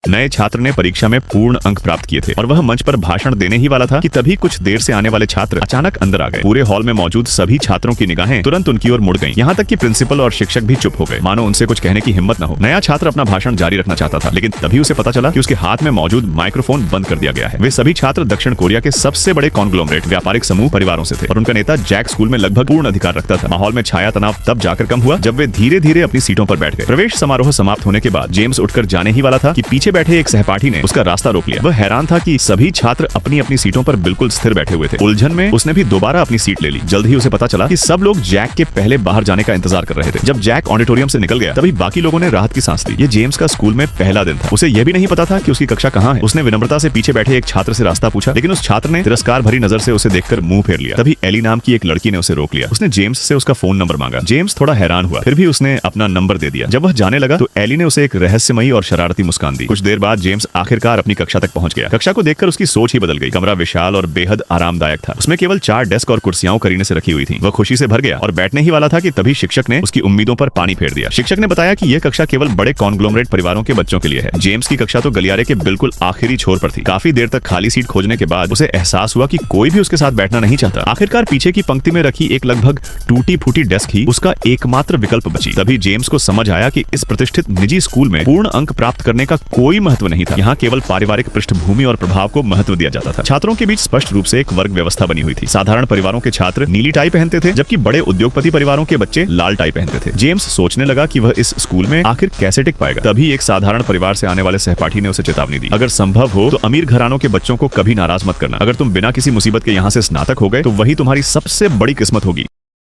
नए छात्र ने परीक्षा में पूर्ण अंक प्राप्त किए थे और वह मंच पर भाषण देने ही वाला था कि तभी कुछ देर से आने वाले छात्र अचानक अंदर आ गए। पूरे हॉल में मौजूद सभी छात्रों की निगाहें तुरंत उनकी ओर मुड़ गईं। यहाँ तक कि प्रिंसिपल और शिक्षक भी चुप हो गए, मानो उनसे कुछ कहने की हिम्मत न हो। नया छात्र अपना भाषण जारी रखना चाहता था, लेकिन तभी उसे पता चला कि उसके हाथ में मौजूद माइक्रोफोन बंद कर दिया गया है। वे सभी छात्र दक्षिण कोरिया के सबसे बड़े कॉन्ग्लोमरेट व्यापारिक समूह परिवारों से थे और उनका नेता जैक स्कूल में लगभग पूर्ण अधिकार रखता था। माहौल में छाया तनाव तब जाकर कम हुआ जब वे धीरे धीरे अपनी सीटों पर बैठ गए। प्रवेश समारोह समाप्त होने के बाद जेम्स उठकर जाने ही वाला था कि पीछे बैठे एक सहपाठी ने उसका रास्ता रोक लिया। वह हैरान था कि सभी छात्र अपनी अपनी सीटों पर बिल्कुल स्थिर बैठे हुए थे। उलझन में उसने भी दोबारा अपनी सीट ले ली। जल्द ही उसे पता चला कि सब लोग जैक के पहले बाहर जाने का इंतजार कर रहे थे। जब जैक ऑडिटोरियम से निकल गया तभी बाकी लोगों ने राहत की सांस ली। ये जेम्स का स्कूल में पहला दिन था। उसे यह भी नहीं पता था कि उसकी कक्षा कहाँ है। उसने विनम्रता से पीछे बैठे एक छात्र से रास्ता पूछा, लेकिन उस छात्र ने तिरस्कार भरी नजर से उसे देखकर मुंह फेर लिया। तभी एली नाम की एक लड़की ने उसे रोक लिया। उसने जेम्स से उसका फोन नंबर मांगा। जेम्स थोड़ा हैरान हुआ, फिर भी उसने अपना नंबर दे दिया। जब वह जाने लगा तो एली ने उसे एक रहस्यमयी और शरारती मुस्कान दी। कुछ देर बाद जेम्स आखिरकार अपनी कक्षा तक पहुंच गया। कक्षा को देखकर उसकी सोच ही बदल गई। कमरा विशाल और बेहद आरामदायक था। उसमें केवल 4 डेस्क और कुर्सियां करीने से रखी हुई थी। वह खुशी से भर गया और बैठने ही वाला था कि तभी शिक्षक ने उसकी उम्मीदों पर पानी फेर दिया। शिक्षक ने बताया कि यह कक्षा केवल बड़े कॉन्ग्लोमरेट परिवारों के बच्चों के लिए है। जेम्स की कक्षा तो गलियारे के बिल्कुल आखिरी छोर पर थी। काफी देर तक खाली सीट खोजने के बाद उसे एहसास हुआ कि कोई भी उसके साथ बैठना नहीं चाहता। आखिरकार पीछे की पंक्ति में रखी एक लगभग टूटी फूटी डेस्क ही उसका एकमात्र विकल्प बची। तभी जेम्स को समझ आया कि इस प्रतिष्ठित निजी स्कूल में पूर्ण अंक प्राप्त करने का कोई महत्व नहीं था। यहाँ केवल पारिवारिक पृष्ठभूमि और प्रभाव को महत्व दिया जाता था। छात्रों के बीच स्पष्ट रूप से एक वर्ग व्यवस्था बनी हुई थी। साधारण परिवारों के छात्र नीली टाई पहनते थे, जबकि बड़े उद्योगपति परिवारों के बच्चे लाल टाई पहनते थे। जेम्स सोचने लगा कि वह इस स्कूल में आखिर कैसे टिक पाएगा। तभी एक साधारण परिवार से आने वाले सहपाठी ने उसे चेतावनी दी, अगर संभव हो तो अमीर घरानों के बच्चों को कभी नाराज मत करना। अगर तुम बिना किसी मुसीबत के यहाँ से स्नातक हो गए तो वही तुम्हारी सबसे बड़ी किस्मत होगी।